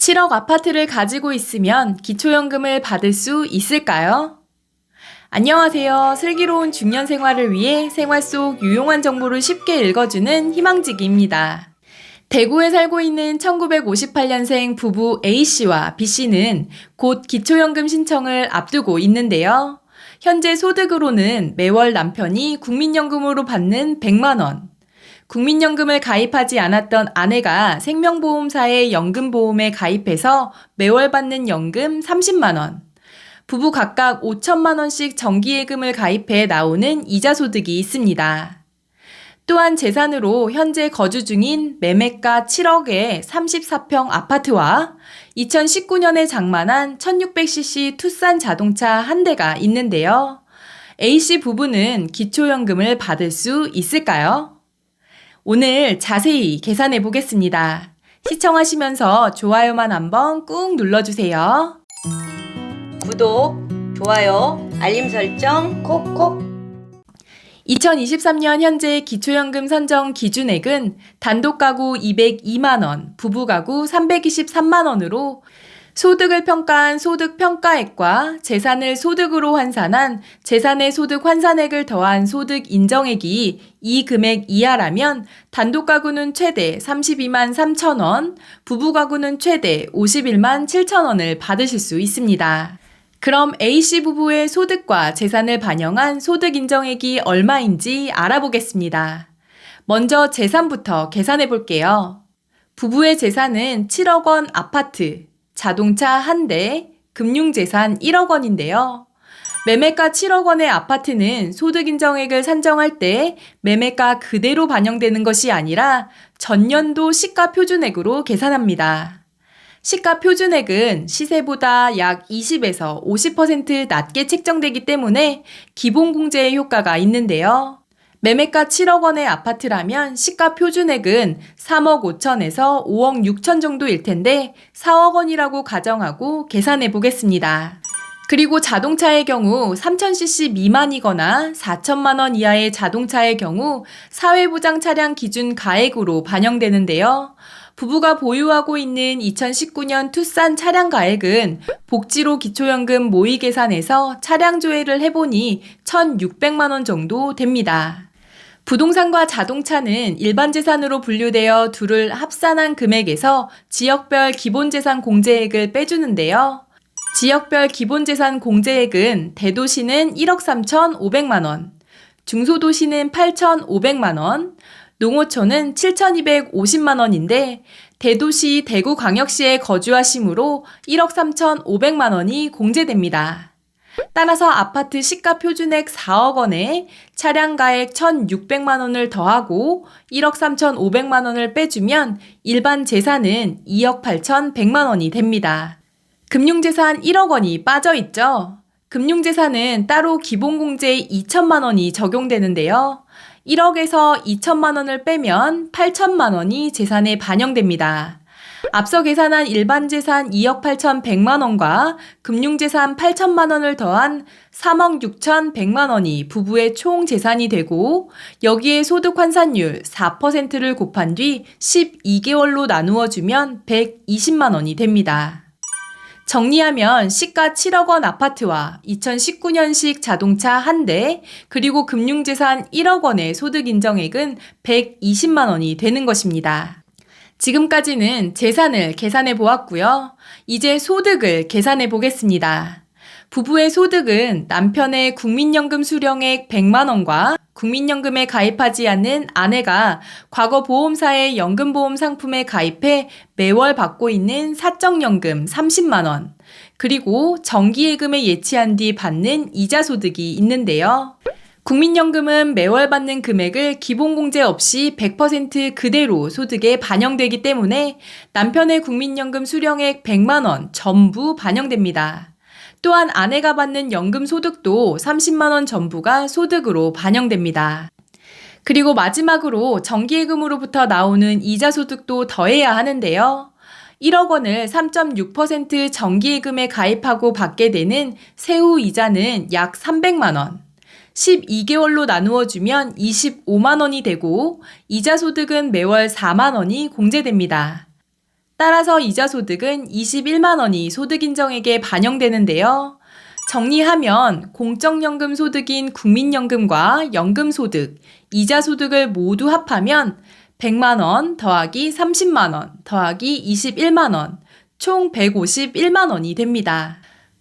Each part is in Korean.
7억 아파트를 가지고 있으면 기초연금을 받을 수 있을까요? 안녕하세요. 슬기로운 중년 생활을 위해 생활 속 유용한 정보를 쉽게 읽어주는 희망지기입니다. 대구에 살고 있는 1958년생 부부 A씨와 B씨는 곧 기초연금 신청을 앞두고 있는데요. 현재 소득으로는 매월 남편이 국민연금으로 받는 100만 원, 국민연금을 가입하지 않았던 아내가 생명보험사의 연금보험에 가입해서 매월 받는 연금 30만 원, 부부 각각 5천만 원씩 정기예금을 가입해 나오는 이자 소득이 있습니다. 또한 재산으로 현재 거주 중인 매매가 7억의 34평 아파트와 2019년에 장만한 1600cc 투싼 자동차 한 대가 있는데요. A씨 부부는 기초연금을 받을 수 있을까요? 오늘 자세히 계산해 보겠습니다. 시청하시면서 좋아요만 한번 꾹 눌러주세요. 구독, 좋아요, 알림 설정 콕콕. 2023년 현재 기초연금 선정 기준액은 단독가구 202만원, 부부가구 323만원으로 소득을 평가한 소득평가액과 재산을 소득으로 환산한 재산의 소득 환산액을 더한 소득 인정액이 이 금액 이하라면 단독가구는 최대 32만 3천원, 부부가구는 최대 51만 7천원을 받으실 수 있습니다. 그럼 A씨 부부의 소득과 재산을 반영한 소득 인정액이 얼마인지 알아보겠습니다. 먼저 재산부터 계산해 볼게요. 부부의 재산은 7억 원 아파트, 자동차 한 대, 금융재산 1억 원인데요. 매매가 7억 원의 아파트는 소득 인정액을 산정할 때 매매가 그대로 반영되는 것이 아니라 전년도 시가 표준액으로 계산합니다. 시가 표준액은 시세보다 약 20에서 50% 낮게 책정되기 때문에 기본공제의 효과가 있는데요. 매매가 7억 원의 아파트라면 시가 표준액은 3억 5천에서 5억 6천 정도일 텐데 4억 원이라고 가정하고 계산해 보겠습니다. 그리고 자동차의 경우 3000cc 미만이거나 4천만 원 이하의 자동차의 경우 사회보장 차량 기준 가액으로 반영되는데요. 부부가 보유하고 있는 2019년 투싼 차량 가액은 복지로 기초연금 모의 계산해서 차량 조회를 해보니 1,600만 원 정도 됩니다. 부동산과 자동차는 일반 재산으로 분류되어 둘을 합산한 금액에서 지역별 기본재산 공제액을 빼주는데요. 지역별 기본재산 공제액은 대도시는 1억 3,500만 원, 중소도시는 8,500만 원, 농어촌은 7,250만 원인데 대도시 대구광역시에 거주하시므로 1억 3,500만 원이 공제됩니다. 따라서 아파트 시가 표준액 4억 원에 차량가액 1,600만 원을 더하고 1억 3,500만 원을 빼주면 일반 재산은 2억 8,100만 원이 됩니다. 금융재산 1억 원이 빠져 있죠. 금융재산은 따로 기본공제 2천만 원이 적용되는데요. 1억에서 2천만 원을 빼면 8천만 원이 재산에 반영됩니다. 앞서 계산한 일반 재산 2억 8,100만 원과 금융재산 8천만 원을 더한 3억 6,100만 원이 부부의 총 재산이 되고 여기에 소득 환산율 4%를 곱한 뒤 12개월로 나누어 주면 120만 원이 됩니다. 정리하면 시가 7억 원 아파트와 2019년식 자동차 한 대, 그리고 금융재산 1억 원의 소득 인정액은 120만 원이 되는 것입니다. 지금까지는 재산을 계산해 보았고요. 이제 소득을 계산해 보겠습니다. 부부의 소득은 남편의 국민연금 수령액 100만 원과 국민연금에 가입하지 않는 아내가 과거 보험사의 연금보험 상품에 가입해 매월 받고 있는 사적연금 30만 원, 그리고 정기예금에 예치한 뒤 받는 이자 소득이 있는데요. 국민연금은 매월 받는 금액을 기본공제 없이 100% 그대로 소득에 반영되기 때문에 남편의 국민연금 수령액 100만 원 전부 반영됩니다. 또한 아내가 받는 연금 소득도 30만 원 전부가 소득으로 반영됩니다. 그리고 마지막으로 정기예금으로부터 나오는 이자 소득도 더해야 하는데요. 1억 원을 3.6% 정기예금에 가입하고 받게 되는 세후 이자는 약 300만 원. 12개월로 나누어 주면 25만 원이 되고 이자 소득은 매월 4만 원이 공제됩니다. 따라서 이자 소득은 21만 원이 소득인정액에 반영되는데요. 정리하면 공적연금 소득인 국민연금과 연금소득, 이자 소득을 모두 합하면 100만 원 더하기 30만 원 더하기 21만 원, 총 151만 원이 됩니다.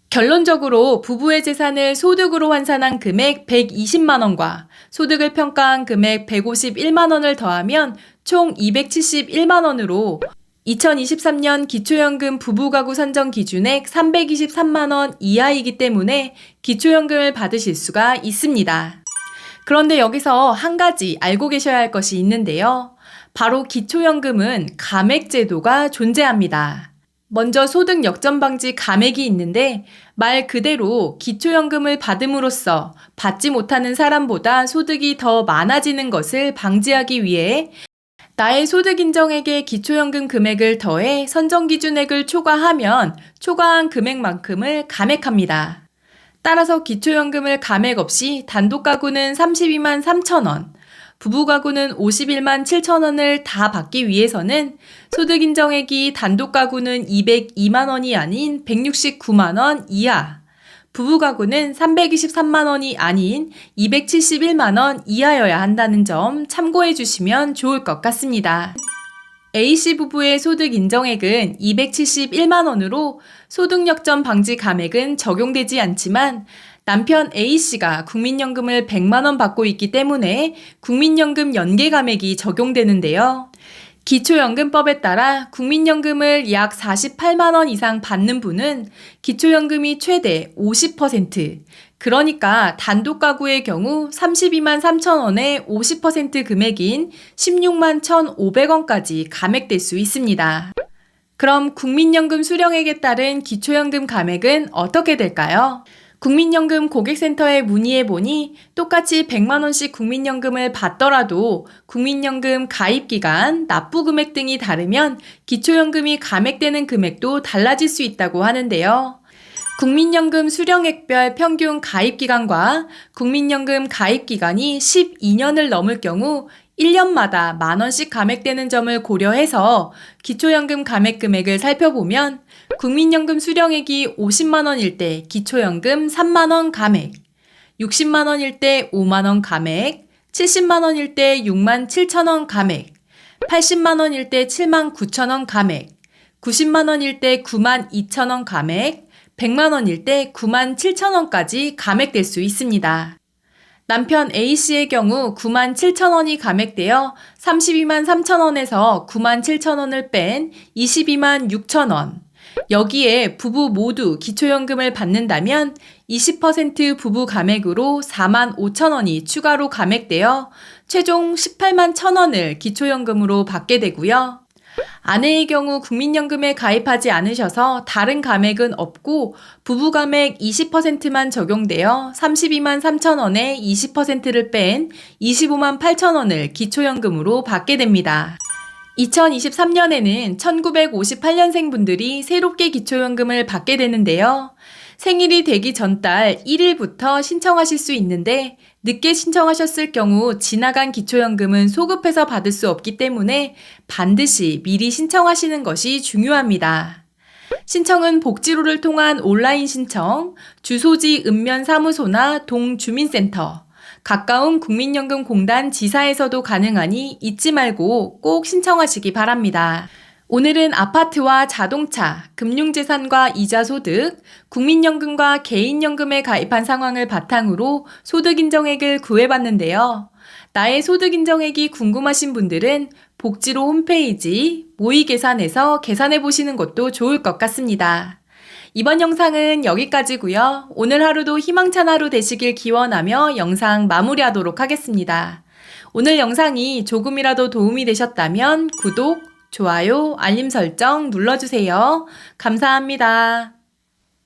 결론적으로 부부의 재산을 소득으로 환산한 금액 120만 원과 소득을 평가한 금액 151만 원을 더하면 총 271만 원으로 2023년 기초연금 부부가구 산정 기준액 323만 원 이하이기 때문에 기초연금을 받으실 수가 있습니다. 그런데 여기서 한 가지 알고 계셔야 할 것이 있는데요. 바로 기초연금은 감액제도가 존재합니다. 먼저 소득 역전 방지 감액이 있는데 말 그대로 기초연금을 받음으로써 받지 못하는 사람보다 소득이 더 많아지는 것을 방지하기 위해 나의 소득 인정액에 기초연금 금액을 더해 선정기준액을 초과하면 초과한 금액만큼을 감액합니다. 따라서 기초연금을 감액 없이 단독가구는 32만 3천 원, 부부가구는 51만 7천 원을 다 받기 위해서는 소득 인정액이 단독가구는 202만 원이 아닌 169만 원 이하, 부부가구는 323만 원이 아닌 271만 원 이하여야 한다는 점 참고해 주시면 좋을 것 같습니다. A씨 부부의 소득 인정액은 271만 원으로 소득 역전 방지 감액은 적용되지 않지만 남편 A씨가 국민연금을 100만 원 받고 있기 때문에 국민연금 연계 감액이 적용되는데요. 기초연금법에 따라 국민연금을 약 48만 원 이상 받는 분은 기초연금이 최대 50%, 그러니까 단독가구의 경우 32만 3천 원의 50% 금액인 16만 1,500원까지 감액될 수 있습니다. 그럼 국민연금 수령액에 따른 기초연금 감액은 어떻게 될까요? 국민연금 고객센터에 문의해보니 똑같이 100만 원씩 국민연금을 받더라도 국민연금 가입기간, 납부금액 등이 다르면 기초연금이 감액되는 금액도 달라질 수 있다고 하는데요. 국민연금 수령액별 평균 가입기간과 국민연금 가입기간이 12년을 넘을 경우 1년마다 만 원씩 감액되는 점을 고려해서 기초연금 감액 금액을 살펴보면 국민연금 수령액이 50만 원일 때 기초연금 3만 원 감액, 60만 원일 때 5만 원 감액, 70만 원일 때 6만 7천 원 감액, 80만 원일 때 7만 9천 원 감액, 90만 원일 때 9만 2천 원 감액, 100만 원일 때 9만 7천 원까지 감액될 수 있습니다. 남편 A씨의 경우 9만 7천 원이 감액되어 32만 3천 원에서 9만 7천 원을 뺀 22만 6천 원. 여기에 부부 모두 기초연금을 받는다면 20% 부부 감액으로 4만 5천 원이 추가로 감액되어 최종 18만 1천 원을 기초연금으로 받게 되고요. 아내의 경우 국민연금에 가입하지 않으셔서 다른 감액은 없고 부부 감액 20%만 적용되어 32만 3천 원에 20%를 뺀 25만 8천 원을 기초연금으로 받게 됩니다. 2023년에는 1958년생 분들이 새롭게 기초연금을 받게 되는데요. 생일이 되기 전달 1일부터 신청하실 수 있는데 늦게 신청하셨을 경우 지나간 기초연금은 소급해서 받을 수 없기 때문에 반드시 미리 신청하시는 것이 중요합니다. 신청은 복지로를 통한 온라인 신청, 주소지 읍면사무소나 동주민센터, 가까운 국민연금공단 지사에서도 가능하니 잊지 말고 꼭 신청하시기 바랍니다. 오늘은 아파트와 자동차, 금융재산과 이자소득, 국민연금과 개인연금에 가입한 상황을 바탕으로 소득인정액을 구해봤는데요. 나의 소득인정액이 궁금하신 분들은 복지로 홈페이지 모의계산에서 계산해보시는 것도 좋을 것 같습니다. 이번 영상은 여기까지고요. 오늘 하루도 희망찬 하루 되시길 기원하며 영상 마무리하도록 하겠습니다. 오늘 영상이 조금이라도 도움이 되셨다면 구독, 좋아요, 알림 설정 눌러주세요. 감사합니다.